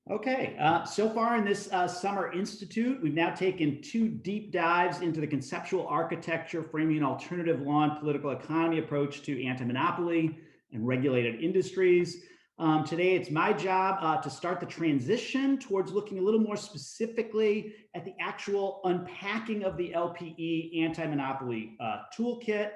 Okay, so far in this Summer Institute, we've now taken two deep dives into the conceptual architecture framing an alternative law and political economy approach to anti-monopoly and regulated industries. Today, it's my job to start the transition towards looking a little more specifically at the actual unpacking of the LPE anti-monopoly toolkit.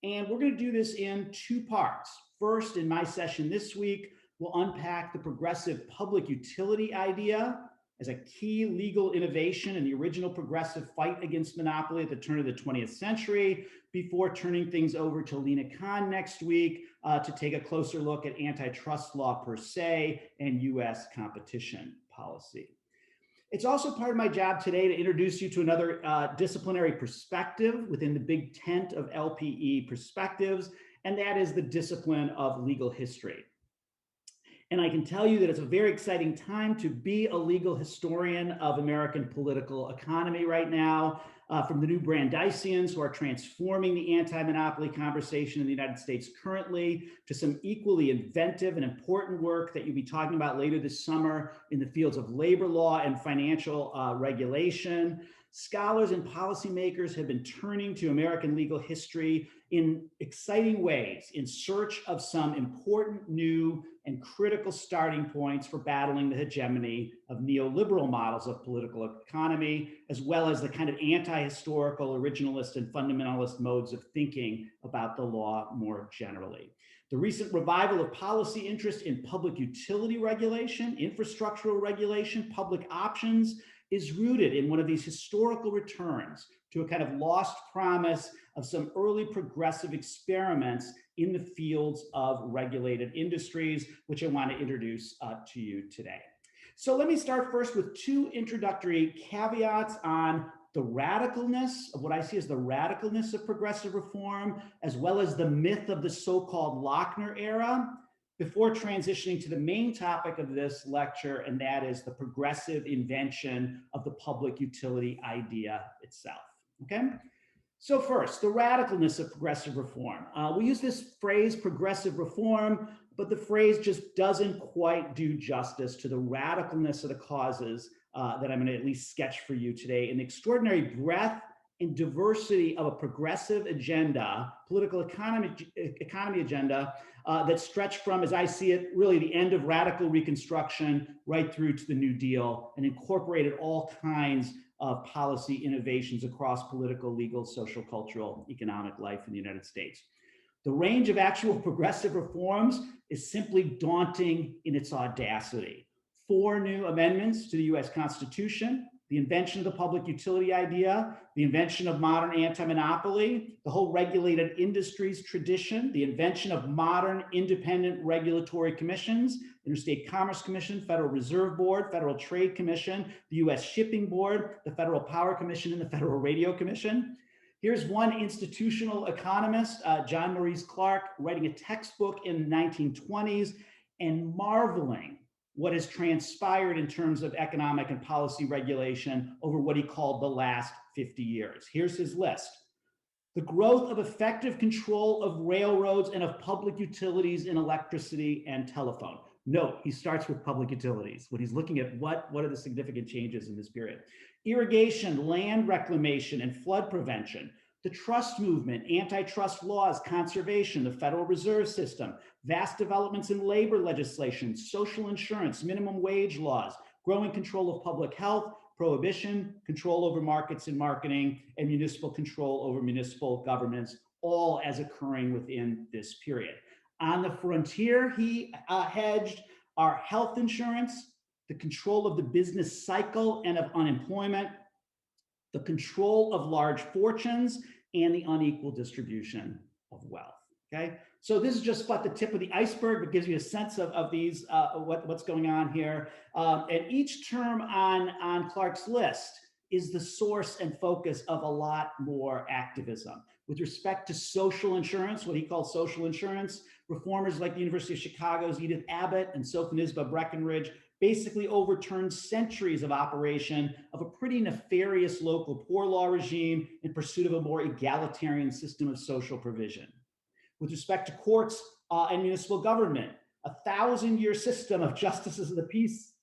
And we're going to do this in two parts. First, in my session this week, we'll unpack the progressive public utility idea as a key legal innovation in the original progressive fight against monopoly at the turn of the 20th century, before turning things over to Lena Khan next week to take a closer look at antitrust law per se and US competition policy. It's also part of my job today to introduce you to another disciplinary perspective within the big tent of LPE perspectives, and that is the discipline of legal history. And I can tell you that it's a very exciting time to be a legal historian of American political economy right now, from the new Brandeisians who are transforming the anti-monopoly conversation in the United States currently, to some equally inventive and important work that you'll be talking about later this summer in the fields of labor law and financial regulation. Scholars and policymakers have been turning to American legal history in exciting ways in search of some important new and critical starting points for battling the hegemony of neoliberal models of political economy, as well as the kind of anti-historical, originalist, and fundamentalist modes of thinking about the law more generally. The recent revival of policy interest in public utility regulation, infrastructural regulation, public options is rooted in one of these historical returns to a kind of lost promise of some early progressive experiments in the fields of regulated industries, which I want to introduce to you today. So let me start first with two introductory caveats on the radicalness of what I see as the radicalness of progressive reform, as well as the myth of the so-called Lochner era, before transitioning to the main topic of this lecture, and that is the progressive invention of the public utility idea itself, okay? So first, the radicalness of progressive reform. We use this phrase progressive reform, but the phrase just doesn't quite do justice to the radicalness of the causes that I'm going to at least sketch for you today, and the extraordinary breadth and diversity of a progressive agenda, political economy agenda, that stretched from, as I see it, really the end of radical Reconstruction right through to the New Deal, and incorporated all kinds of policy innovations across political, legal, social, cultural, economic life in the United States. The range of actual progressive reforms is simply daunting in its audacity. 4 new amendments to the US Constitution, the invention of the public utility idea, the invention of modern anti-monopoly, the whole regulated industries tradition, the invention of modern independent regulatory commissions, Interstate Commerce Commission, Federal Reserve Board, Federal Trade Commission, the US Shipping Board, the Federal Power Commission, and the Federal Radio Commission. Here's one institutional economist, John Maurice Clark, writing a textbook in the 1920s and marveling what has transpired in terms of economic and policy regulation over what he called the last 50 years. Here's his list. The growth of effective control of railroads and of public utilities in electricity and telephone. Note, he starts with public utilities when he's looking at what are the significant changes in this period. Irrigation, land reclamation, and flood prevention. The trust movement, antitrust laws, conservation, the Federal Reserve System, vast developments in labor legislation, social insurance, minimum wage laws, growing control of public health, prohibition, control over markets and marketing, and municipal control over municipal governments, all as occurring within this period. On the frontier, he hedged our health insurance, the control of the business cycle and of unemployment, the control of large fortunes, and the unequal distribution of wealth, okay? So this is just but the tip of the iceberg, but gives you a sense of these, what's going on here. And each term on Clark's list is the source and focus of a lot more activism. With respect to social insurance, what he called social insurance, reformers like the University of Chicago's Edith Abbott and Sophonisba Breckinridge basically overturned centuries of operation of a pretty nefarious local poor law regime in pursuit of a more egalitarian system of social provision. With respect to courts and municipal government, a 1,000-year system of justices of the peace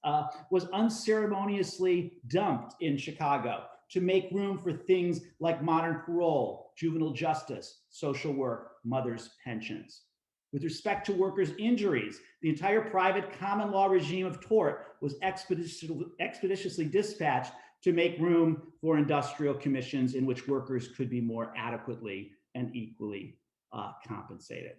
was unceremoniously dumped in Chicago to make room for things like modern parole, juvenile justice, social work, mothers' pensions. With respect to workers' injuries, the entire private common law regime of tort was expeditiously dispatched to make room for industrial commissions in which workers could be more adequately and equally compensated.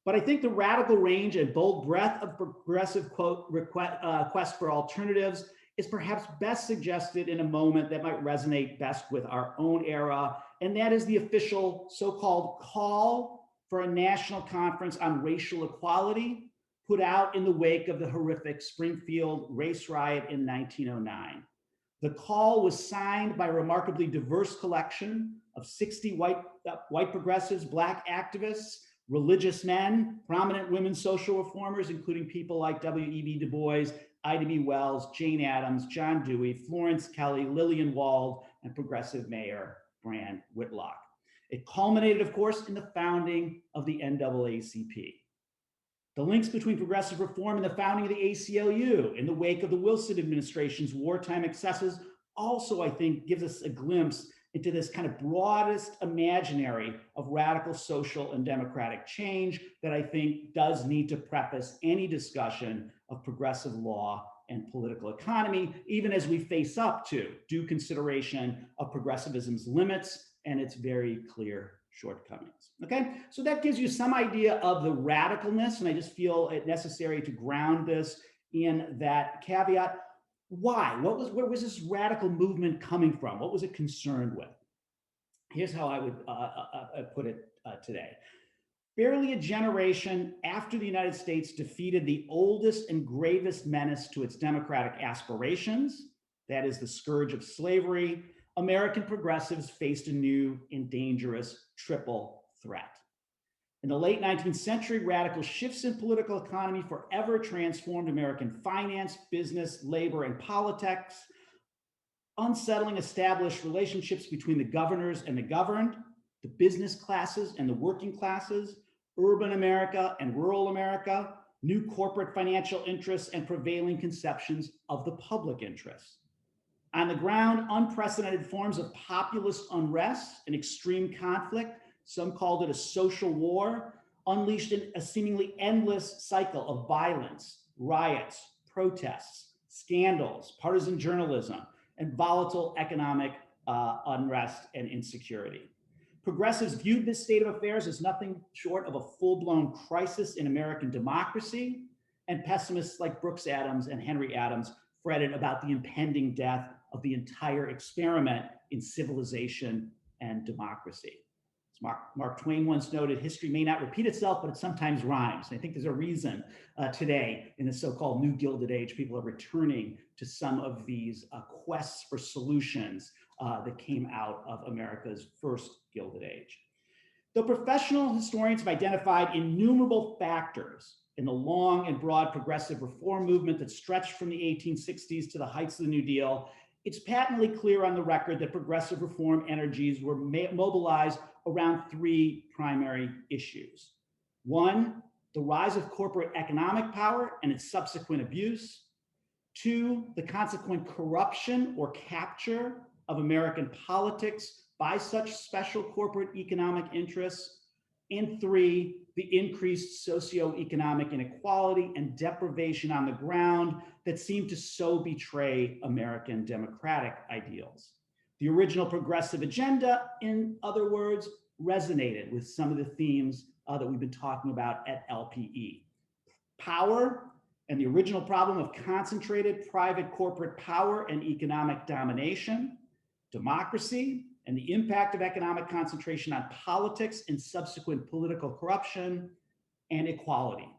But I think the radical range and bold breadth of progressive quest for alternatives is perhaps best suggested in a moment that might resonate best with our own era, and that is the official so-called call for a national conference on racial equality put out in the wake of the horrific Springfield race riot in 1909. The call was signed by a remarkably diverse collection of 60 white progressives, Black activists, religious men, prominent women social reformers, including people like W.E.B. Du Bois, Ida B. Wells, Jane Addams, John Dewey, Florence Kelley, Lillian Wald, and progressive mayor Brand Whitlock. It culminated, of course, in the founding of the NAACP. The links between progressive reform and the founding of the ACLU in the wake of the Wilson administration's wartime excesses also, I think, gives us a glimpse into this kind of broadest imaginary of radical social and democratic change that I think does need to preface any discussion of progressive law and political economy, even as we face up to due consideration of progressivism's limits and its very clear shortcomings. Okay, so that gives you some idea of the radicalness, and I just feel it necessary to ground this in that caveat. Why? Where was this radical movement coming from? What was it concerned with? Here's how I would put it today. Barely a generation after the United States defeated the oldest and gravest menace to its democratic aspirations, that is the scourge of slavery, American progressives faced a new and dangerous triple threat. In the late 19th century, radical shifts in political economy forever transformed American finance, business, labor, and politics, unsettling established relationships between the governors and the governed, the business classes and the working classes, urban America and rural America, new corporate financial interests, and prevailing conceptions of the public interest. On the ground, unprecedented forms of populist unrest and extreme conflict, some called it a social war, unleashed a seemingly endless cycle of violence, riots, protests, scandals, partisan journalism, and volatile economic unrest and insecurity. Progressives viewed this state of affairs as nothing short of a full-blown crisis in American democracy, and pessimists like Brooks Adams and Henry Adams fretted about the impending death of the entire experiment in civilization and democracy. As Mark Twain once noted, history may not repeat itself, but it sometimes rhymes. And I think there's a reason today in the so-called New Gilded Age, people are returning to some of these quests for solutions that came out of America's first Gilded Age. Though professional historians have identified innumerable factors in the long and broad progressive reform movement that stretched from the 1860s to the heights of the New Deal, it's patently clear on the record that progressive reform energies were mobilized around three primary issues. One, the rise of corporate economic power and its subsequent abuse. Two, the consequent corruption or capture of American politics by such special corporate economic interests. And three, the increased socioeconomic inequality and deprivation on the ground that seemed to so betray American democratic ideals. The original progressive agenda, in other words, resonated with some of the themes that we've been talking about at LPE. Power and the original problem of concentrated private corporate power and economic domination, democracy, and the impact of economic concentration on politics and subsequent political corruption, and equality,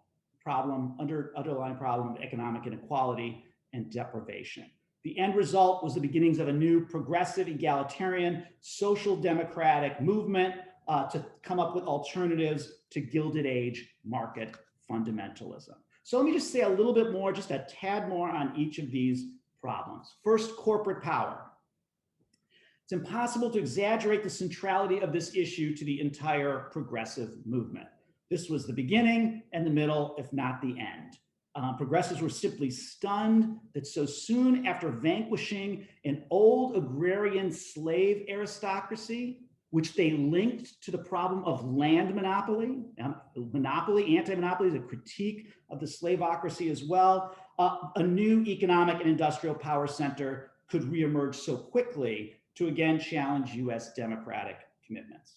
underlying problem of economic inequality and deprivation. The end result was the beginnings of a new progressive, egalitarian, social democratic movement to come up with alternatives to Gilded Age market fundamentalism. So let me just say a little bit more, just a tad more on each of these problems. First, corporate power. It's impossible to exaggerate the centrality of this issue to the entire progressive movement. This was the beginning and the middle, if not the end. Progressives were simply stunned that so soon after vanquishing an old agrarian slave aristocracy, which they linked to the problem of land monopoly, anti-monopoly is a critique of the slaveocracy as well, a new economic and industrial power center could reemerge so quickly to again challenge US democratic commitments.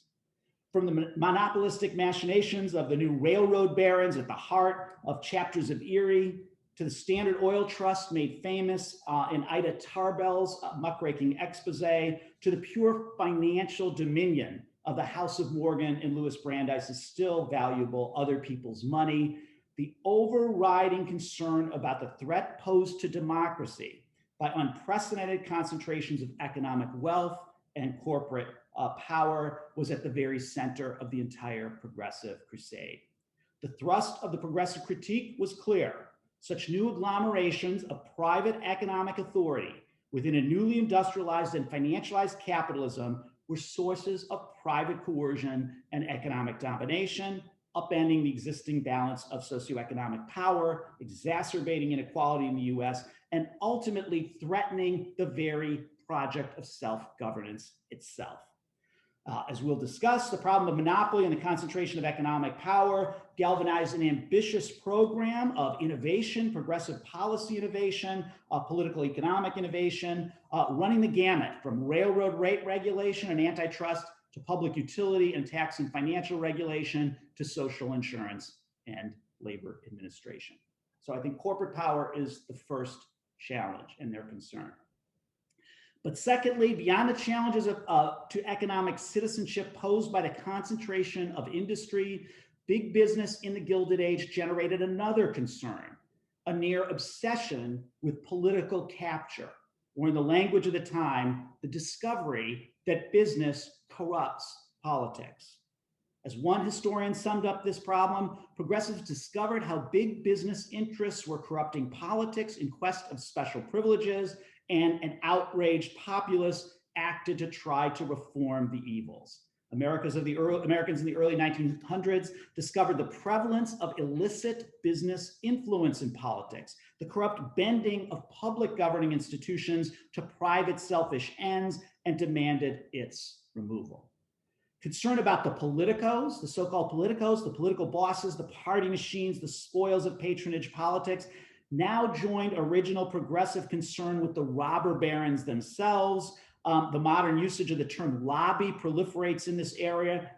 From the monopolistic machinations of the new railroad barons at the heart of chapters of Erie, to the Standard Oil Trust made famous in Ida Tarbell's muckraking expose, to the pure financial dominion of the House of Morgan and Louis Brandeis's still valuable other people's money, the overriding concern about the threat posed to democracy by unprecedented concentrations of economic wealth and corporate power was at the very center of the entire progressive crusade. The thrust of the progressive critique was clear. Such new agglomerations of private economic authority within a newly industrialized and financialized capitalism were sources of private coercion and economic domination, upending the existing balance of socioeconomic power, exacerbating inequality in the US, and ultimately threatening the very project of self-governance itself. As we'll discuss, the problem of monopoly and the concentration of economic power galvanized an ambitious program of innovation, progressive policy innovation, political economic innovation, running the gamut from railroad rate regulation and antitrust to public utility and tax and financial regulation to social insurance and labor administration. So I think corporate power is the first challenge in their concern. But secondly, beyond the challenges to economic citizenship posed by the concentration of industry, big business in the Gilded Age generated another concern, a near obsession with political capture, or in the language of the time, the discovery that business corrupts politics. As one historian summed up this problem, progressives discovered how big business interests were corrupting politics in quest of special privileges, and an outraged populace acted to try to reform the evils. Americans in the early 1900s discovered the prevalence of illicit business influence in politics, the corrupt bending of public governing institutions to private selfish ends, and demanded its removal. Concern about the politicos, the so-called politicos, the political bosses, the party machines, the spoils of patronage politics, now joined original progressive concern with the robber barons themselves. The modern usage of the term lobby proliferates in this era,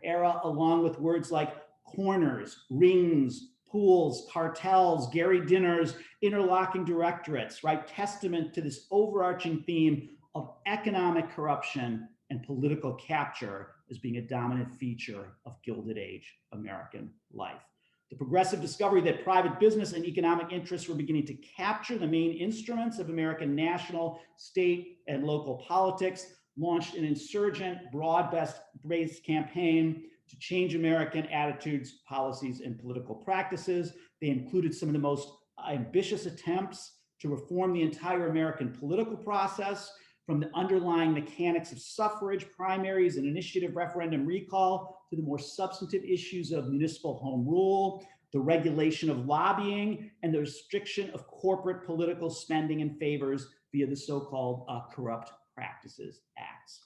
along with words like corners, rings, pools, cartels, Gary dinners, interlocking directorates, right? Testament to this overarching theme of economic corruption and political capture as being a dominant feature of Gilded Age American life. The progressive discovery that private business and economic interests were beginning to capture the main instruments of American national, state, and local politics launched an insurgent, broad-based campaign to change American attitudes, policies, and political practices. They included some of the most ambitious attempts to reform the entire American political process, from the underlying mechanics of suffrage, primaries, and initiative referendum recall to the more substantive issues of municipal home rule, the regulation of lobbying, and the restriction of corporate political spending and favors via the so-called Corrupt Practices Acts.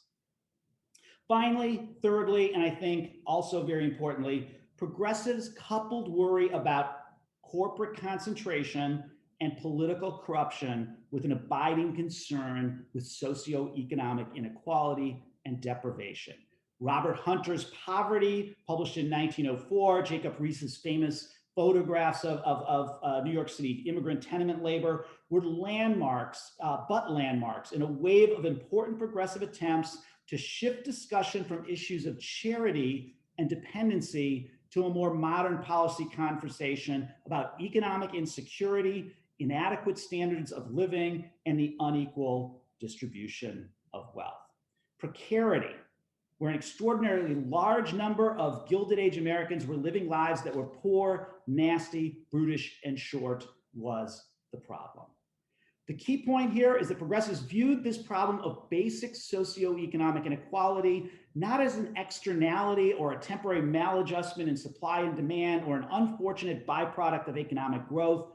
Finally, thirdly, and I think also very importantly, progressives coupled worry about corporate concentration and political corruption with an abiding concern with socioeconomic inequality and deprivation. Robert Hunter's Poverty, published in 1904, Jacob Riis's famous photographs of New York City immigrant tenement labor were landmarks in a wave of important progressive attempts to shift discussion from issues of charity and dependency to a more modern policy conversation about economic insecurity, inadequate standards of living, and the unequal distribution of wealth. Precarity, where an extraordinarily large number of Gilded Age Americans were living lives that were poor, nasty, brutish, and short, was the problem. The key point here is that progressives viewed this problem of basic socioeconomic inequality not as an externality or a temporary maladjustment in supply and demand or an unfortunate byproduct of economic growth,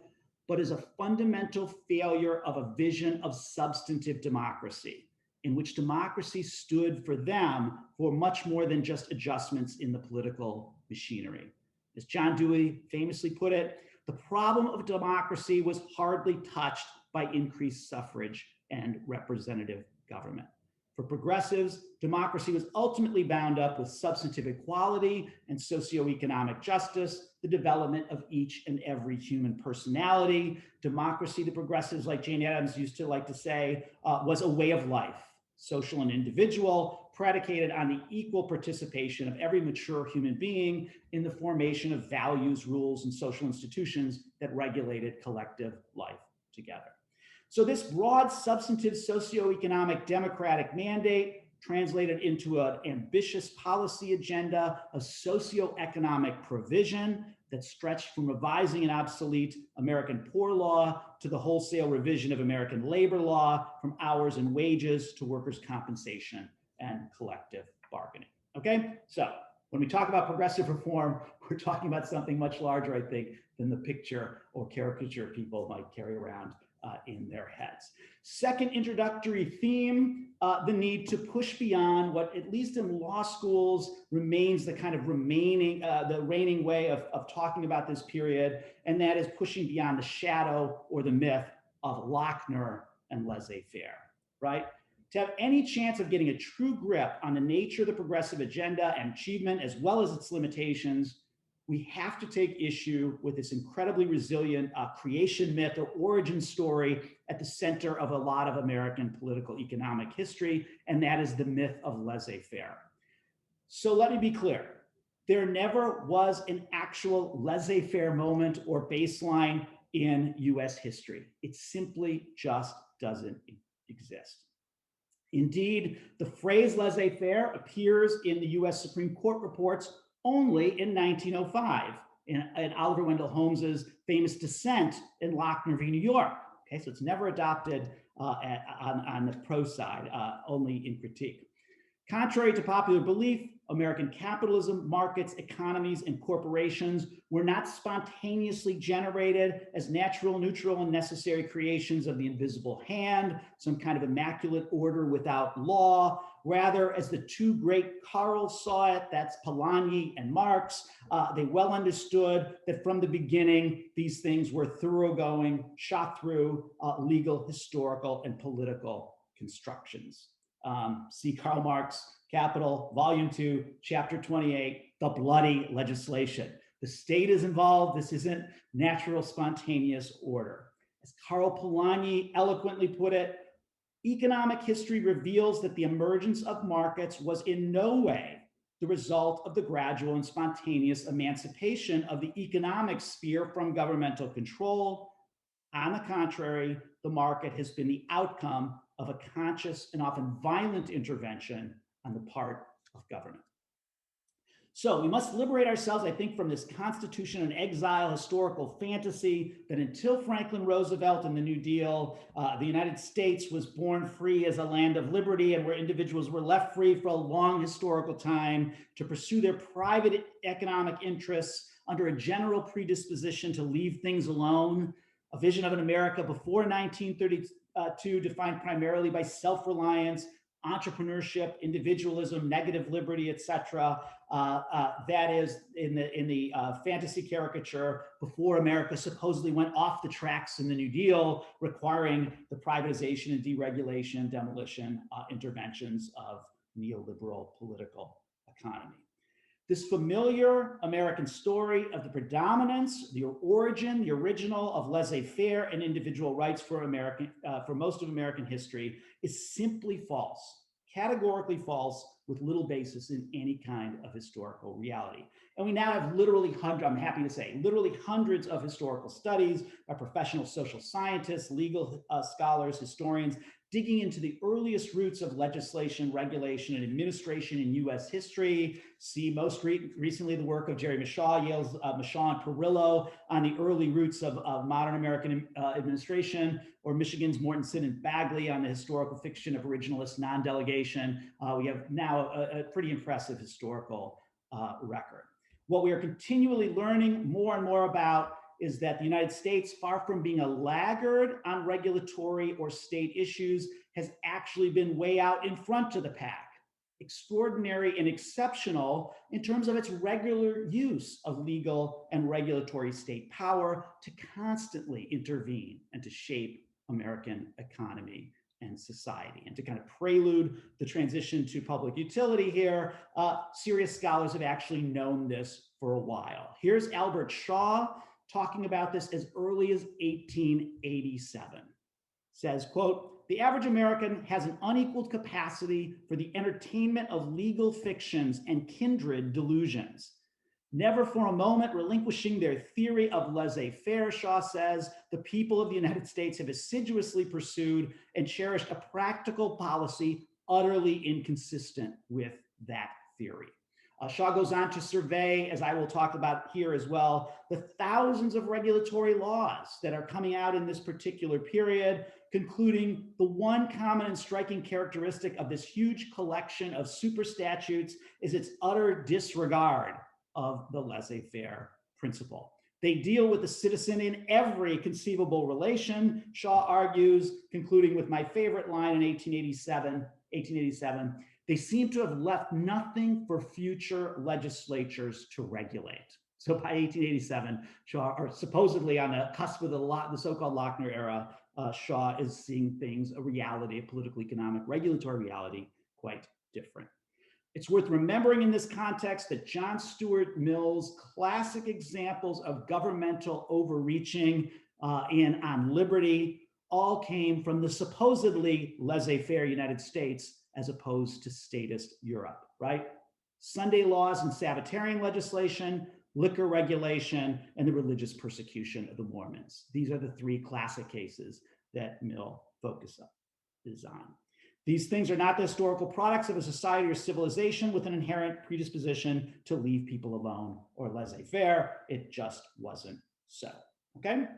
but as a fundamental failure of a vision of substantive democracy, in which democracy stood for them for much more than just adjustments in the political machinery. As John Dewey famously put it, the problem of democracy was hardly touched by increased suffrage and representative government. For progressives, democracy was ultimately bound up with substantive equality and socioeconomic justice, the development of each and every human personality. Democracy, the progressives like Jane Addams used to like to say, was a way of life, social and individual, predicated on the equal participation of every mature human being in the formation of values, rules, and social institutions that regulated collective life together. So this broad, substantive, socioeconomic democratic mandate translated into an ambitious policy agenda of socioeconomic provision that stretched from revising an obsolete American Poor Law to the wholesale revision of American labor law, from hours and wages to workers' compensation and collective bargaining. Okay, so when we talk about progressive reform, we're talking about something much larger, I think, than the picture or caricature people might carry around in their heads. Second introductory theme, the need to push beyond what, at least in law schools, remains the kind of the reigning way of talking about this period, and that is pushing beyond the shadow or the myth of Lochner and laissez-faire, right? To have any chance of getting a true grip on the nature of the progressive agenda and achievement, as well as its limitations, we have to take issue with this incredibly resilient creation myth or origin story at the center of a lot of American political economic history, and that is the myth of laissez-faire. So let me be clear. There never was an actual laissez-faire moment or baseline in US history. It simply just doesn't exist. Indeed, the phrase laissez-faire appears in the US Supreme Court reports only in 1905 in Oliver Wendell Holmes's famous dissent in Lochner v. New York. Okay, so it's never adopted on the pro side, only in critique. Contrary to popular belief, American capitalism, markets, economies, and corporations were not spontaneously generated as natural, neutral, and necessary creations of the invisible hand, some kind of immaculate order without law. Rather, as the two great Karls saw it, that's Polanyi and Marx, they well understood that from the beginning, these things were thoroughgoing, shot through legal, historical, and political constructions. See Karl Marx, Capital, Volume 2, Chapter 28, The Bloody Legislation. The state is involved. This isn't natural, spontaneous order. As Karl Polanyi eloquently put it, economic history reveals that the emergence of markets was in no way the result of the gradual and spontaneous emancipation of the economic sphere from governmental control. On the contrary, the market has been the outcome of a conscious and often violent intervention on the part of government. So we must liberate ourselves, I think, from this constitution and exile historical fantasy that until Franklin Roosevelt and the New Deal, the United States was born free as a land of liberty, and where individuals were left free for a long historical time to pursue their private economic interests under a general predisposition to leave things alone. A vision of an America before 1932 defined primarily by self-reliance, entrepreneurship, individualism, negative liberty, etc. That is in the fantasy caricature before America supposedly went off the tracks in the New Deal, requiring the privatization and deregulation, demolition, interventions of neoliberal political economy. This familiar American story of the predominance, the origin, the original of laissez-faire and individual rights for most of American history is simply false, categorically false, with little basis in any kind of historical reality. And we now have literally I'm happy to say, literally hundreds of historical studies by professional social scientists, legal scholars, historians, digging into the earliest roots of legislation, regulation, and administration in US history. See most recently the work of Jerry Mishaw, Yale's Mishaw and Perillo on the early roots of modern American administration, or Michigan's Mortensen and Bagley on the historical fiction of originalist non-delegation. We have now a pretty impressive historical record. What we are continually learning more and more about is that the United States, far from being a laggard on regulatory or state issues, has actually been way out in front of the pack. Extraordinary and exceptional in terms of its regular use of legal and regulatory state power to constantly intervene and to shape American economy and society. And to kind of prelude the transition to public utility here, serious scholars have actually known this for a while. Here's Albert Shaw talking about this as early as 1887. Says, quote, "The average American has an unequaled capacity for the entertainment of legal fictions and kindred delusions. Never for a moment relinquishing their theory of laissez-faire," Shaw says, "the people of the United States have assiduously pursued and cherished a practical policy utterly inconsistent with that theory." Shaw goes on to survey, as I will talk about here as well, the thousands of regulatory laws that are coming out in this particular period, concluding the one common and striking characteristic of this huge collection of super statutes is its utter disregard of the laissez-faire principle. They deal with the citizen in every conceivable relation, Shaw argues, concluding with my favorite line in 1887, "They seem to have left nothing for future legislatures to regulate." So by 1887, Shaw, or supposedly on the cusp of the so-called Lochner era, Shaw is seeing things, a reality, a political, economic, regulatory reality, quite different. It's worth remembering in this context that John Stuart Mill's classic examples of governmental overreaching and on liberty all came from the supposedly laissez-faire United States as opposed to statist Europe, right? Sunday laws and Sabbatarian legislation, liquor regulation, and the religious persecution of the Mormons. These are the three classic cases that Mill focuses on. These things are not the historical products of a society or civilization with an inherent predisposition to leave people alone or laissez-faire. It just wasn't so, okay?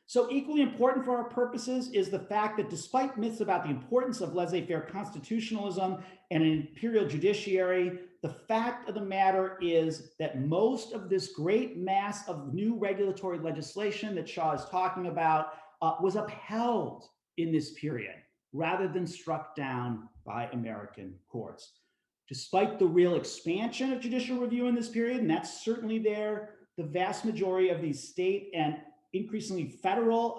So equally important for our purposes is the fact that despite myths about the importance of laissez-faire constitutionalism and an imperial judiciary, the fact of the matter is that most of this great mass of new regulatory legislation that Shaw is talking about was upheld in this period rather than struck down by American courts. Despite the real expansion of judicial review in this period, and that's certainly there, the vast majority of these state and increasingly federal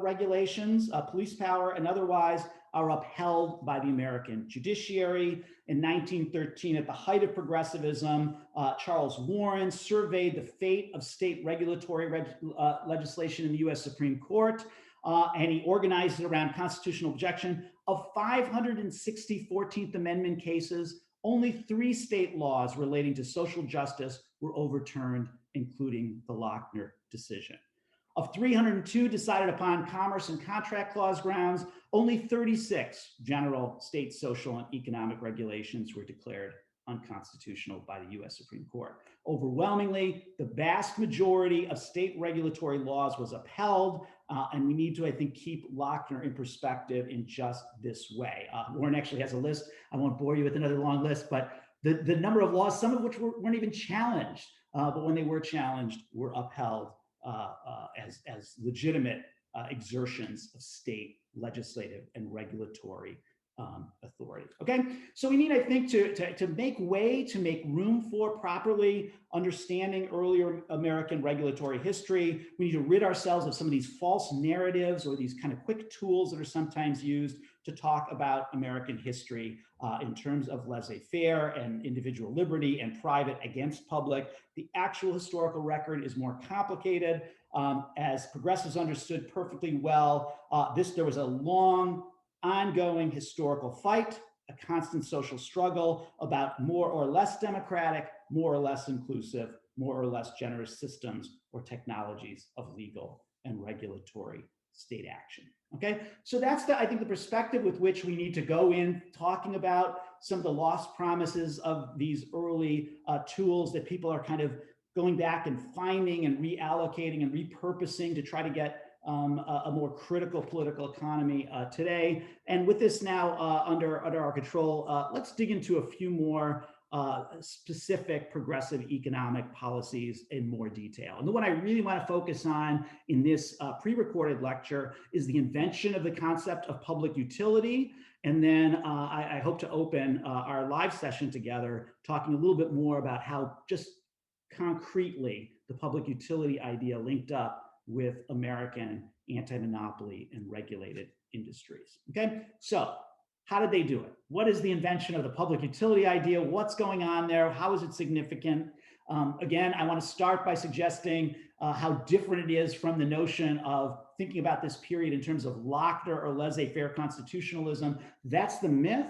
regulations, police power and otherwise, are upheld by the American judiciary. In 1913, at the height of progressivism, Charles Warren surveyed the fate of state regulatory legislation in the US Supreme Court, and he organized it around constitutional objection. Of 560 14th Amendment cases, only 3 state laws relating to social justice were overturned, including the Lochner decision. Of 302 decided upon Commerce and Contract Clause grounds, only 36 general state social and economic regulations were declared unconstitutional by the US Supreme Court. Overwhelmingly, the vast majority of state regulatory laws was upheld, and we need to, I think, keep Lochner in perspective in just this way. Warren actually has a list. I won't bore you with another long list, but the number of laws, some of which weren't even challenged, but when they were challenged, were upheld as legitimate exertions of state legislative and regulatory authority. Okay, so we need, I think, to make way, to make room for properly understanding earlier American regulatory history. We need to rid ourselves of some of these false narratives or these kind of quick tools that are sometimes used to talk about American history in terms of laissez-faire and individual liberty and private against public. The actual historical record is more complicated. As progressives understood perfectly well, there was a long, ongoing historical fight, a constant social struggle about more or less democratic, more or less inclusive, more or less generous systems or technologies of legal and regulatory state action. Okay, so that's I think the perspective with which we need to go in talking about some of the lost promises of these early tools that people are kind of going back and finding and reallocating and repurposing to try to get a more critical political economy today. And with this now under our control, let's dig into a few more specific progressive economic policies in more detail. And the one I really want to focus on in this pre-recorded lecture is the invention of the concept of public utility. And then I hope to open our live session together talking a little bit more about how just concretely the public utility idea linked up with American anti-monopoly and regulated industries. Okay, so how did they do it? What is the invention of the public utility idea? What's going on there? How is it significant? Again, I want to start by suggesting how different it is from the notion of thinking about this period in terms of Lochner or laissez-faire constitutionalism. That's the myth.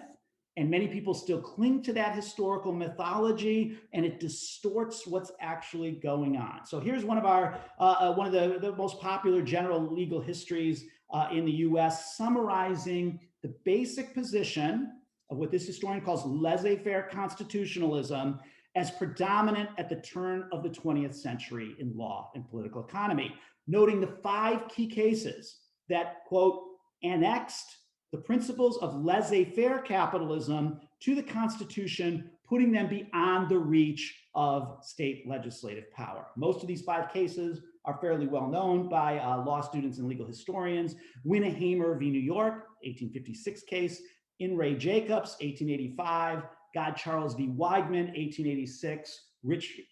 And many people still cling to that historical mythology, and it distorts what's actually going on. So here's one of the most popular general legal histories in the US, summarizing the basic position of what this historian calls laissez-faire constitutionalism as predominant at the turn of the 20th century in law and political economy, noting the 5 key cases that, quote, annexed the principles of laissez-faire capitalism to the Constitution, putting them beyond the reach of state legislative power. Most of these 5 cases are fairly well known by law students and legal historians. Winnehamer v. New York, 1856 case. In Ray Jacobs, 1885. God Charles v. Weigman, 1886. Ritchie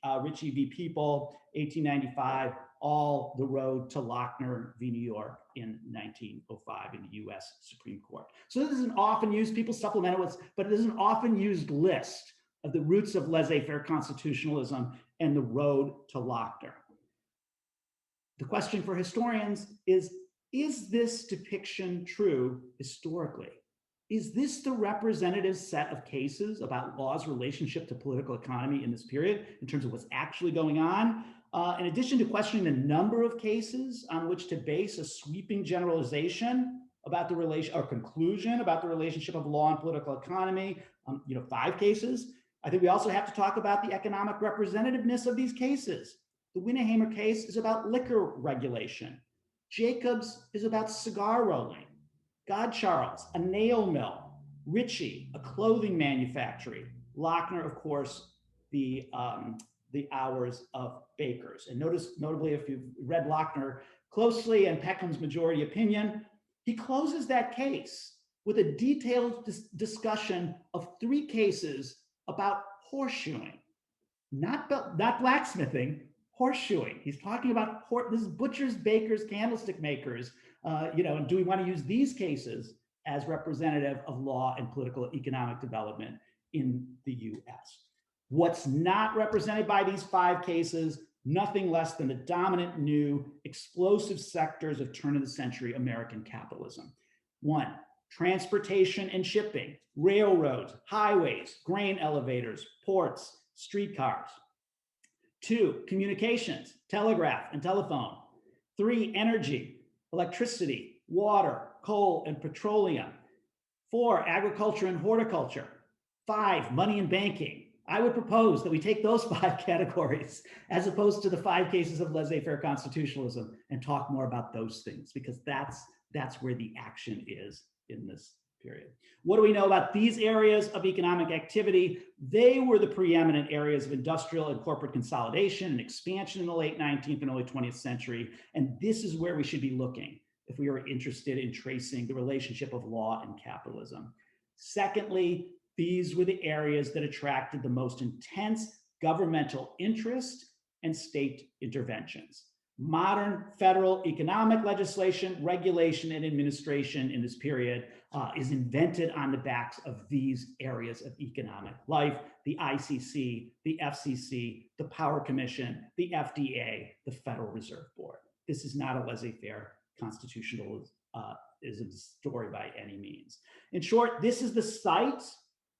v. People, 1895. All the road to Lochner v. New York in 1905 in the US Supreme Court. So this is an often used, people supplement it with, but it is an often used list of the roots of laissez-faire constitutionalism and the road to Lochner. The question for historians is this depiction true historically? Is this the representative set of cases about law's relationship to political economy in this period in terms of what's actually going on? In addition to questioning the number of cases on which to base a sweeping generalization about the relation or conclusion about the relationship of law and political economy, 5 cases, I think we also have to talk about the economic representativeness of these cases. The Winnehamer case is about liquor regulation. Jacobs is about cigar rolling. God Charles, a nail mill. Ritchie, a clothing manufactory. Lochner, of course, the hours of bakers. And notably, if you've read Lochner closely and Peckham's majority opinion, he closes that case with a detailed discussion of 3 cases about horseshoeing, not blacksmithing, horseshoeing. He's talking about this is butchers, bakers, candlestick makers. And do we want to use these cases as representative of law and political economic development in the US? What's not represented by these 5 cases, nothing less than the dominant new explosive sectors of turn of the century American capitalism. 1, transportation and shipping, railroads, highways, grain elevators, ports, streetcars. 2, communications, telegraph and telephone. 3, energy, electricity, water, coal and petroleum. 4, agriculture and horticulture. 5, money and banking. I would propose that we take those 5 categories as opposed to the 5 cases of laissez-faire constitutionalism and talk more about those things, because that's where the action is in this period. What do we know about these areas of economic activity? They were the preeminent areas of industrial and corporate consolidation and expansion in the late 19th and early 20th century. And this is where we should be looking if we are interested in tracing the relationship of law and capitalism. Secondly, these were the areas that attracted the most intense governmental interest and state interventions. Modern federal economic legislation, regulation, and administration in this period is invented on the backs of these areas of economic life: the ICC, the FCC, the Power Commission, the FDA, the Federal Reserve Board. This is not a laissez-faire constitutionalism story by any means. In short, this is the site,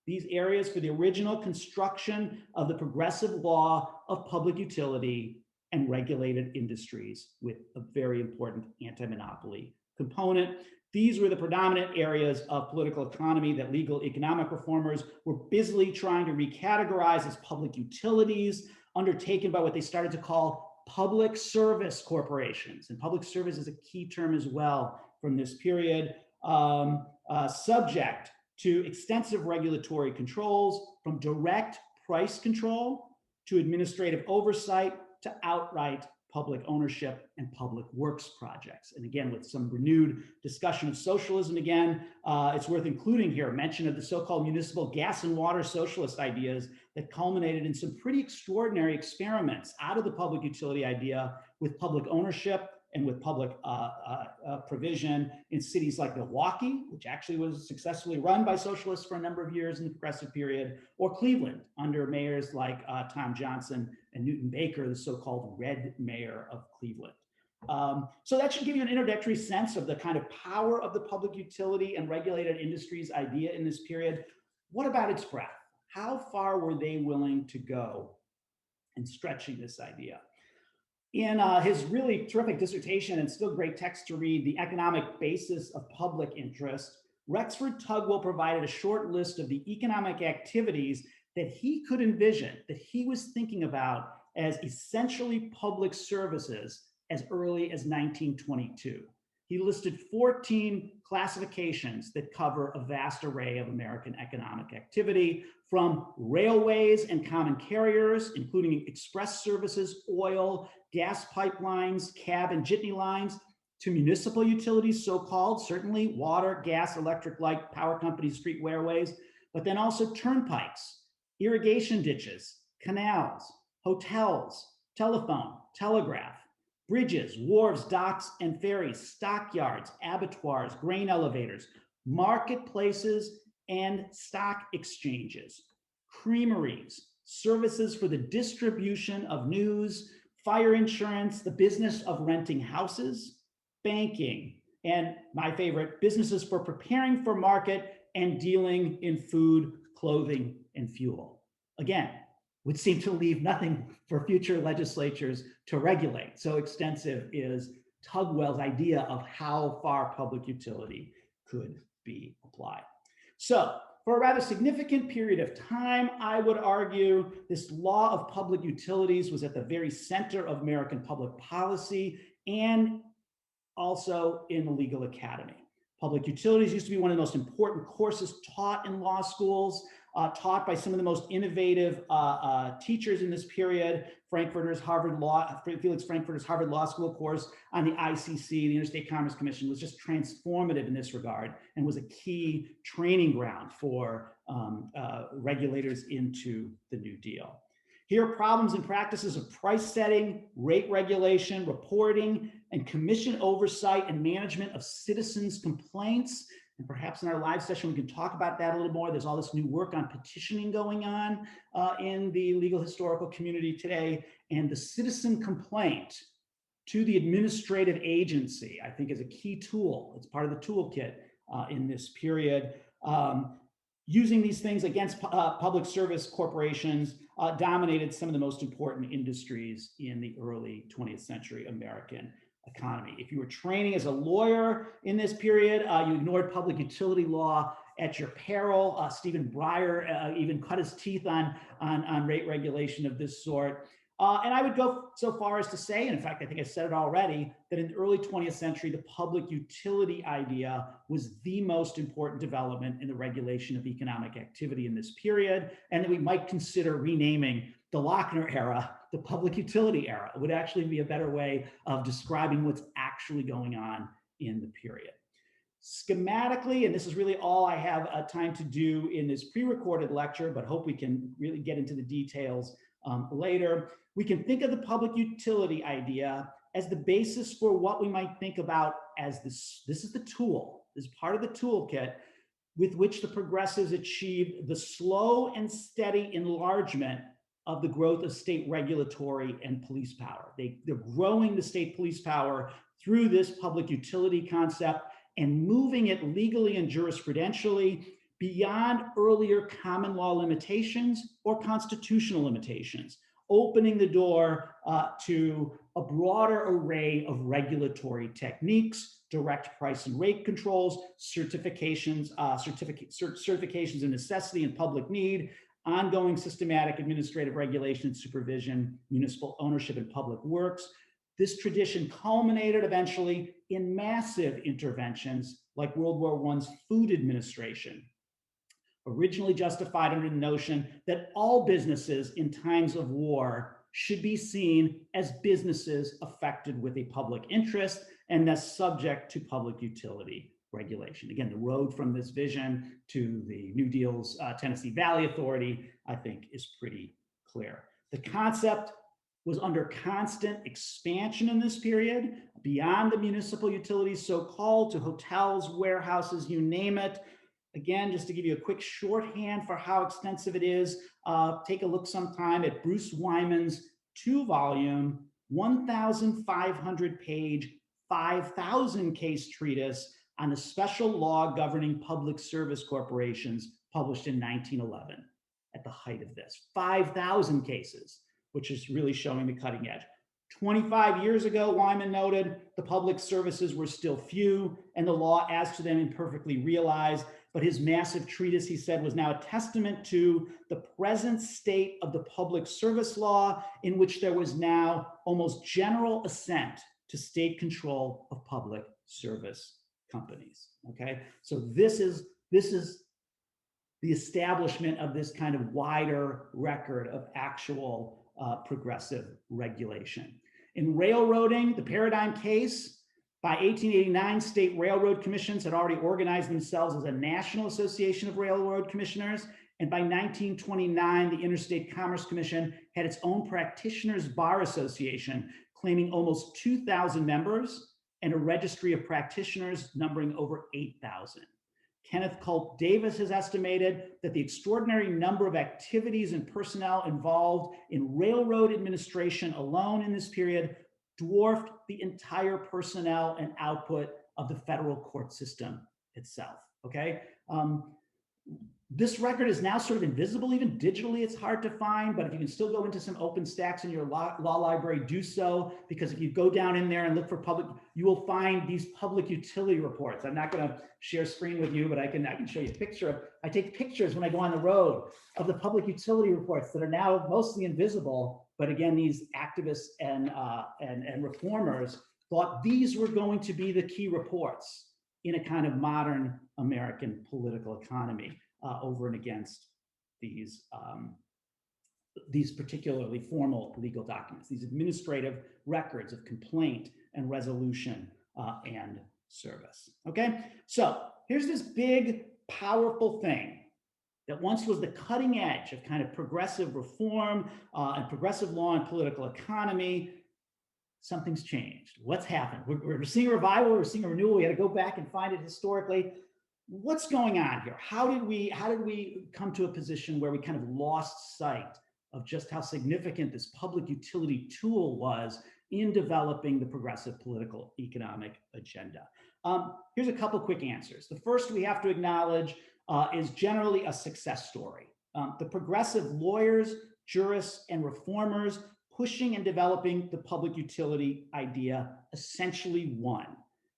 these areas, for the original construction of the progressive law of public utility and regulated industries with a very important anti-monopoly component. These were the predominant areas of political economy that legal economic reformers were busily trying to recategorize as public utilities, undertaken by what they started to call public service corporations. And public service is a key term as well from this period, subject to extensive regulatory controls, from direct price control to administrative oversight to outright public ownership and public works projects. And again, with some renewed discussion of socialism again, it's worth including here a mention of the so-called municipal gas and water socialist ideas that culminated in some pretty extraordinary experiments out of the public utility idea with public ownership and with public provision in cities like Milwaukee, which actually was successfully run by socialists for a number of years in the progressive period, or Cleveland under mayors like Tom Johnson and Newton Baker, the so-called red mayor of Cleveland. So that should give you an introductory sense of the kind of power of the public utility and regulated industries idea in this period. What about its breadth? How far were they willing to go in stretching this idea? In his really terrific dissertation and still great text to read, The Economic Basis of Public Interest, Rexford Tugwell provided a short list of the economic activities that he could envision, that he was thinking about as essentially public services as early as 1922. He listed 14 classifications that cover a vast array of American economic activity, from railways and common carriers, including express services, oil, gas pipelines, cab and jitney lines, to municipal utilities, so-called, certainly water, gas, electric light, power companies, street railways, but then also turnpikes, irrigation ditches, canals, hotels, telephone, telegraph, bridges, wharves, docks, and ferries, stockyards, abattoirs, grain elevators, marketplaces, and stock exchanges, creameries, services for the distribution of news, fire insurance, the business of renting houses, banking, and my favorite, businesses for preparing for market and dealing in food, clothing, and fuel. Again, would seem to leave nothing for future legislatures to regulate. So extensive is Tugwell's idea of how far public utility could be applied. So for a rather significant period of time, I would argue this law of public utilities was at the very center of American public policy and also in the legal academy. Public utilities used to be one of the most important courses taught in law schools, taught by some of the most innovative teachers in this period. Felix Frankfurter's Harvard Law School course on the ICC, the Interstate Commerce Commission, was just transformative in this regard and was a key training ground for regulators into the New Deal. Here are problems and practices of price setting, rate regulation, reporting, and commission oversight and management of citizens' complaints. And perhaps in our live session, we can talk about that a little more. There's all this new work on petitioning going on in the legal historical community today. And the citizen complaint to the administrative agency, I think, is a key tool. It's part of the toolkit in this period. Using these things against public service corporations dominated some of the most important industries in the early 20th century American economy. If you were training as a lawyer in this period, you ignored public utility law at your peril. Stephen Breyer even cut his teeth on rate regulation of this sort. And I would go so far as to say, and in fact, I think I said it already, that in the early 20th century, the public utility idea was the most important development in the regulation of economic activity in this period, and that we might consider renaming the Lochner era the public utility era. It would actually be a better way of describing what's actually going on in the period. Schematically, and this is really all I have time to do in this pre-recorded lecture, but hope we can really get into the details later. We can think of the public utility idea as the basis for what we might think about as this is the tool, this is part of the toolkit with which the progressives achieved the slow and steady enlargement of the growth of state regulatory and police power. They're growing the state police power through this public utility concept and moving it legally and jurisprudentially beyond earlier common law limitations or constitutional limitations, opening the door to a broader array of regulatory techniques, direct price and rate controls, certifications of necessity and public need, ongoing systematic administrative regulation and supervision, municipal ownership and public works. This tradition culminated eventually in massive interventions like World War I's Food Administration. originally justified under the notion that all businesses in times of war should be seen as businesses affected with a public interest and thus subject to public utility regulation. Again, the road from this vision to the New Deal's Tennessee Valley Authority, I think, is pretty clear. The concept was under constant expansion in this period, beyond the municipal utilities, so-called, to hotels, warehouses, you name it. Again, just to give you a quick shorthand for how extensive it is, take a look sometime at Bruce Wyman's 2-volume, 1,500-page, 5,000-case treatise on the special law governing public service corporations, published in 1911, at the height of this. 5,000 cases, which is really showing the cutting edge. 25 years ago, Wyman noted, the public services were still few and the law as to them imperfectly realized, but his massive treatise, he said, was now a testament to the present state of the public service law, in which there was now almost general assent to state control of public service companies. Okay, so this is the establishment of this kind of wider record of actual progressive regulation. In railroading, the paradigm case, by 1889, state railroad commissions had already organized themselves as a National Association of Railroad Commissioners. And by 1929, the Interstate Commerce Commission had its own practitioners' bar association, claiming almost 2,000 members and a registry of practitioners numbering over 8,000. Kenneth Culp Davis has estimated that the extraordinary number of activities and personnel involved in railroad administration alone in this period dwarfed the entire personnel and output of the federal court system itself, okay? This record is now sort of invisible, even digitally, it's hard to find, but if you can still go into some open stacks in your law library, do so, because if you go down in there and look for public, you will find these public utility reports. I'm not gonna share screen with you, but I can show you a picture of, I take pictures when I go on the road of the public utility reports that are now mostly invisible, but again, these activists and reformers thought these were going to be the key reports in a kind of modern American political economy. Over and against these particularly formal legal documents, these administrative records of complaint and resolution and service. Okay, so here's this big, powerful thing that once was the cutting edge of kind of progressive reform and progressive law and political economy. Something's changed. What's happened? We're seeing a revival, we're seeing a renewal. We had to go back and find it historically. What's going on here? How did we come to a position where we kind of lost sight of just how significant this public utility tool was in developing the progressive political economic agenda? Here's a couple quick answers. The first we have to acknowledge is generally a success story. The progressive lawyers, jurists, and reformers pushing and developing the public utility idea essentially won.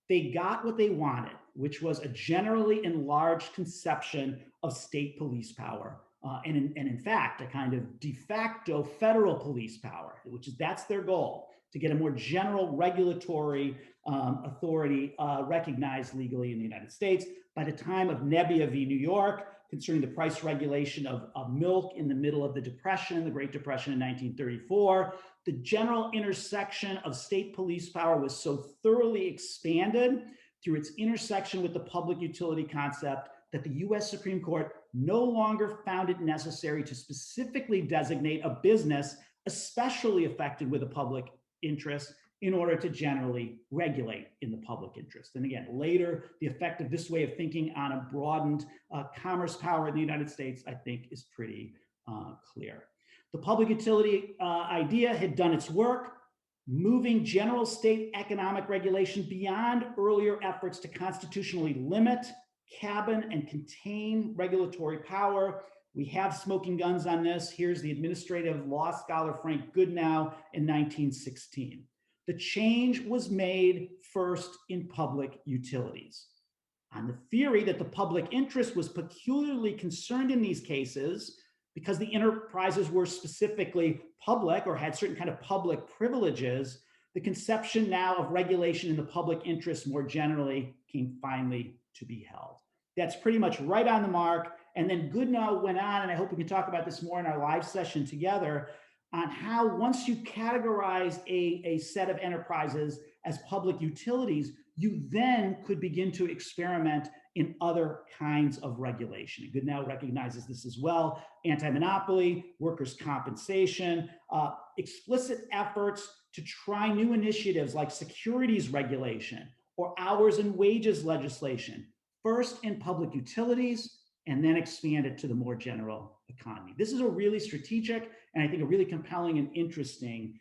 They got what they wanted, which was a generally enlarged conception of state police power, and in fact, a kind of de facto federal police power, that's their goal, to get a more general regulatory authority recognized legally in the United States. By the time of Nebbia v. New York, concerning the price regulation of milk in the middle of the Depression, the Great Depression in 1934, the general intersection of state police power was so thoroughly expanded through its intersection with the public utility concept that the US Supreme Court no longer found it necessary to specifically designate a business especially affected with a public interest in order to generally regulate in the public interest. And again, later, the effect of this way of thinking on a broadened commerce power in the United States, I think, is pretty clear. The public utility idea had done its work, moving general state economic regulation beyond earlier efforts to constitutionally limit, cabin, and contain regulatory power. We have smoking guns on this. Here's the administrative law scholar Frank Goodnow in 1916. The change was made first in public utilities. On the theory that the public interest was peculiarly concerned in these cases because the enterprises were specifically public or had certain kind of public privileges, the conception now of regulation in the public interest more generally came finally to be held. That's pretty much right on the mark. And then Goodnow went on, and I hope we can talk about this more in our live session together, on how once you categorize a set of enterprises as public utilities, you then could begin to experiment in other kinds of regulation. Goodnow recognizes this as well: anti-monopoly, workers' compensation, explicit efforts to try new initiatives like securities regulation or hours and wages legislation, first in public utilities, and then expand it to the more general economy. This is a really strategic and I think a really compelling and interesting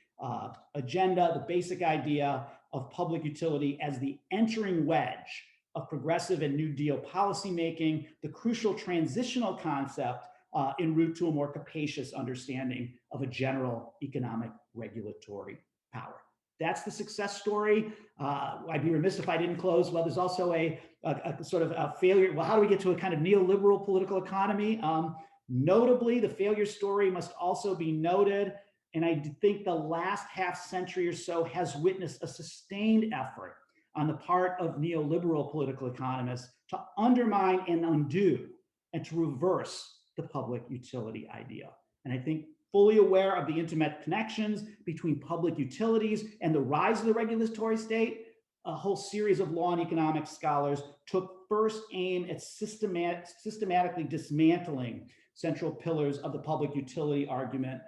agenda, the basic idea of public utility as the entering wedge of progressive and New Deal policymaking, the crucial transitional concept en route to a more capacious understanding of a general economic regulatory power. That's the success story. I'd be remiss if I didn't close. Well, there's also a sort of a failure. Well, how do we get to a kind of neoliberal political economy? Notably, the failure story must also be noted. And I think the last half century or so has witnessed a sustained effort on the part of neoliberal political economists to undermine and undo and to reverse the public utility idea. And I think fully aware of the intimate connections between public utilities and the rise of the regulatory state, a whole series of law and economics scholars took first aim at systematically dismantling central pillars of the public utility argument.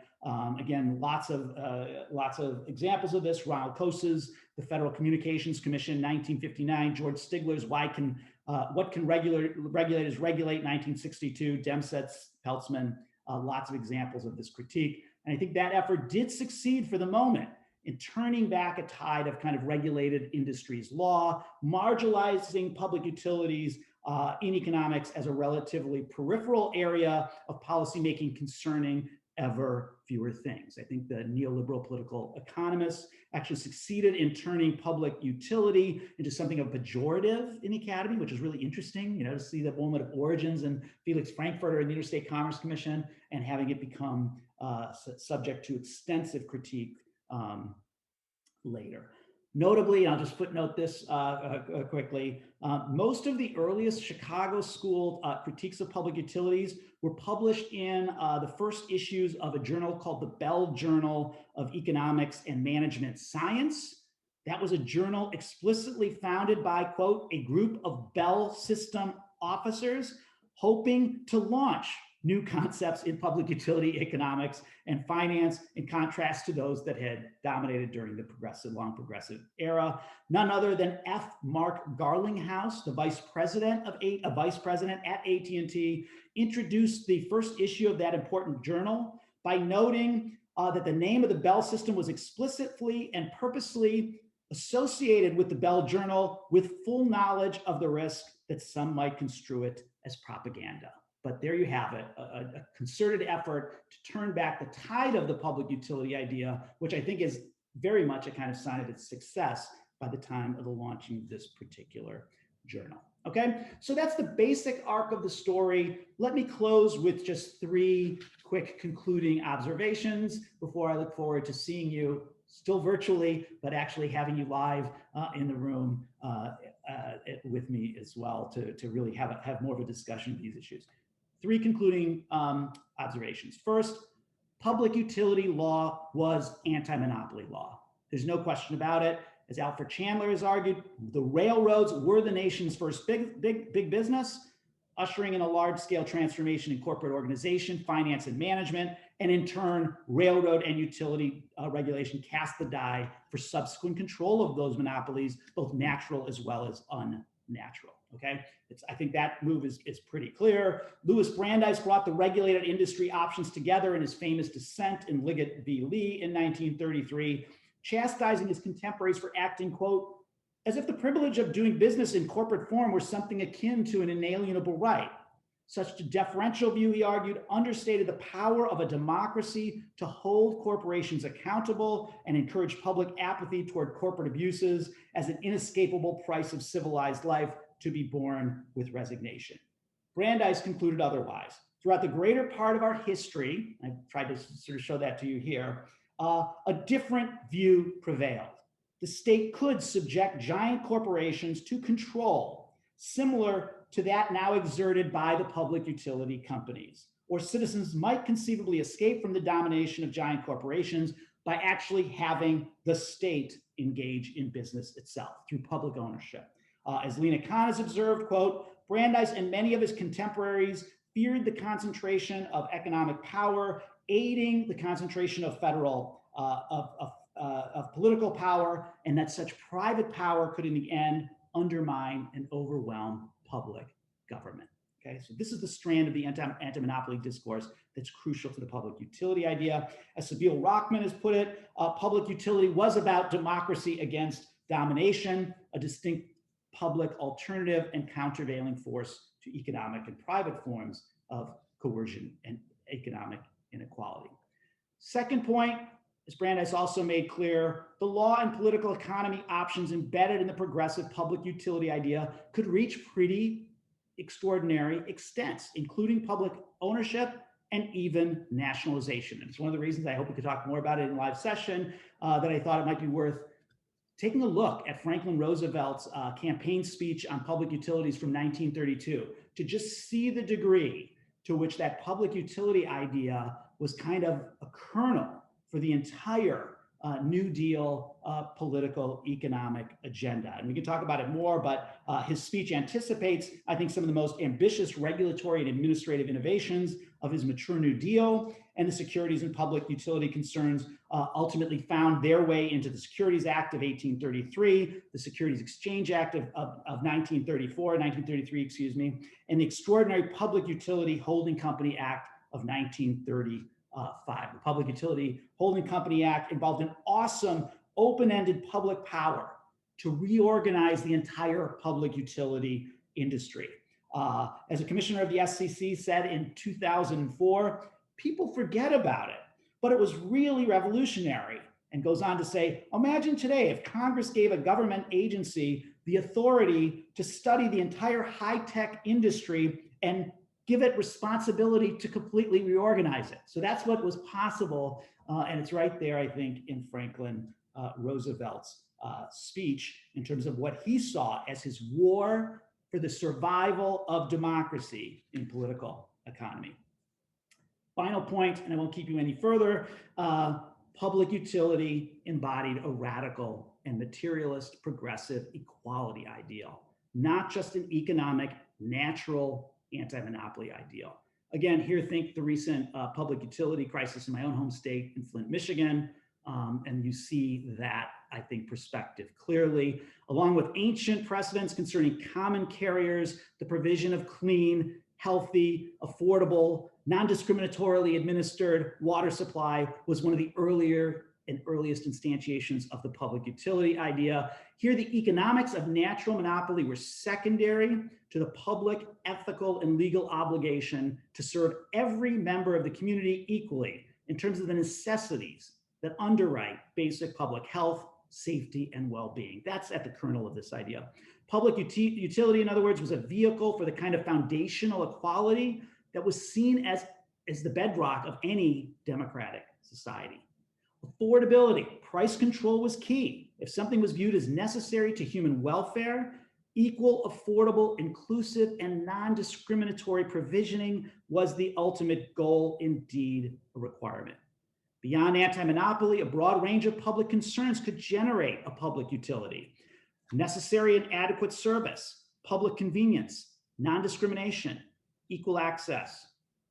Again, lots of examples of this: Ronald Coase's The Federal Communications Commission, 1959; George Stigler's What Can Regulators Regulate, 1962; Demsetz, Peltzman. Lots of examples of this critique. And I think that effort did succeed for the moment in turning back a tide of kind of regulated industries law, marginalizing public utilities in economics as a relatively peripheral area of policymaking concerning ever fewer things. I think the neoliberal political economists actually succeeded in turning public utility into something of pejorative in the academy, which is really interesting, to see the moment of origins in Felix Frankfurter and the Interstate Commerce Commission, and having it become subject to extensive critique later. Notably, and I'll just footnote this quickly, most of the earliest Chicago School critiques of public utilities were published in the first issues of a journal called the Bell Journal of Economics and Management Science. That was a journal explicitly founded by, quote, a group of Bell system officers hoping to launch new concepts in public utility economics and finance, in contrast to those that had dominated during the long progressive era. None other than F. Mark Garlinghouse, the vice president at AT&T, introduced the first issue of that important journal by noting that the name of the Bell system was explicitly and purposely associated with the Bell Journal, with full knowledge of the risk that some might construe it as propaganda. But there you have it, a concerted effort to turn back the tide of the public utility idea, which I think is very much a kind of sign of its success by the time of the launching of this particular journal. Okay, so that's the basic arc of the story. Let me close with just 3 quick concluding observations before I look forward to seeing you, still virtually, but actually having you live in the room with me as well to really have more of a discussion of these issues. 3 concluding observations. First, public utility law was anti-monopoly law. There's no question about it. As Alfred Chandler has argued, the railroads were the nation's first big business, ushering in a large-scale transformation in corporate organization, finance, and management. And in turn, railroad and utility regulation cast the die for subsequent control of those monopolies, both natural as well as unnatural. Okay, I think that move is pretty clear. Louis Brandeis brought the regulated industry options together in his famous dissent in Liggett v. Lee in 1933, chastising his contemporaries for acting, quote, as if the privilege of doing business in corporate form were something akin to an inalienable right. Such a deferential view, he argued, understated the power of a democracy to hold corporations accountable and encourage public apathy toward corporate abuses as an inescapable price of civilized life to be borne with resignation. Brandeis concluded otherwise. Throughout the greater part of our history, I tried to sort of show that to you here, a different view prevailed. The state could subject giant corporations to control, similar to that now exerted by the public utility companies. Or citizens might conceivably escape from the domination of giant corporations by actually having the state engage in business itself through public ownership. As Lena Khan has observed, quote, Brandeis and many of his contemporaries feared the concentration of economic power, aiding the concentration of political power, and that such private power could in the end undermine and overwhelm public government. Okay, so this is the strand of the anti-monopoly discourse that's crucial to the public utility idea. As Sabeel Rahman has put it, public utility was about democracy against domination, a distinct public alternative and countervailing force to economic and private forms of coercion and economic inequality. Second point, as Brandeis also made clear, the law and political economy options embedded in the progressive public utility idea could reach pretty extraordinary extents, including public ownership and even nationalization. And it's one of the reasons I hope we could talk more about it in live session, that I thought it might be worth taking a look at Franklin Roosevelt's campaign speech on public utilities from 1932 to just see the degree to which that public utility idea was kind of a kernel for the entire New Deal political economic agenda. And we can talk about it more, but his speech anticipates, I think, some of the most ambitious regulatory and administrative innovations of his mature New Deal, and the securities and public utility concerns ultimately found their way into the Securities Act of 1833, the Securities Exchange Act of 1933, excuse me, and the Extraordinary Public Utility Holding Company Act of 1935. The Public Utility Holding Company Act involved an awesome open-ended public power to reorganize the entire public utility industry. As a commissioner of the SCC said in 2004, people forget about it, but it was really revolutionary. And goes on to say, imagine today if Congress gave a government agency the authority to study the entire high-tech industry and give it responsibility to completely reorganize it. So that's what was possible. And it's right there, I think, in Franklin Roosevelt's speech in terms of what he saw as his war for the survival of democracy in political economy. Final point, and I won't keep you any further, public utility embodied a radical and materialist progressive equality ideal, not just an economic, natural anti-monopoly ideal. Again, here think the recent public utility crisis in my own home state in Flint, Michigan, and you see that, I think, perspective clearly, along with ancient precedents concerning common carriers, the provision of clean, healthy, affordable, non-discriminatorily administered water supply was one of the earlier and earliest instantiations of the public utility idea. Here, the economics of natural monopoly were secondary to the public ethical and legal obligation to serve every member of the community equally in terms of the necessities that underwrite basic public health, safety, and well-being. That's at the kernel of this idea. Public utility, in other words, was a vehicle for the kind of foundational equality that was seen as the bedrock of any democratic society. Affordability, price control was key. If something was viewed as necessary to human welfare, equal, affordable, inclusive, and non-discriminatory provisioning was the ultimate goal, indeed a requirement. Beyond anti-monopoly, a broad range of public concerns could generate a public utility. Necessary and adequate service, public convenience, non-discrimination, equal access,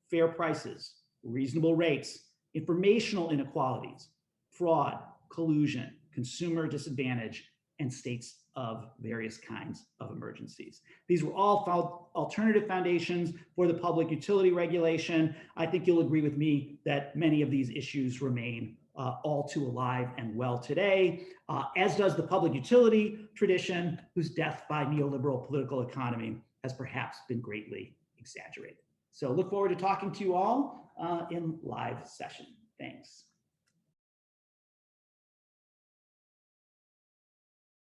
fair prices, reasonable rates, informational inequalities, fraud, collusion, consumer disadvantage, and states of various kinds of emergencies. These were all alternative foundations for the public utility regulation. I think you'll agree with me that many of these issues remain all too alive and well today, as does the public utility tradition, whose death by neoliberal political economy has perhaps been greatly exaggerated. So look forward to talking to you all in live session. Thanks.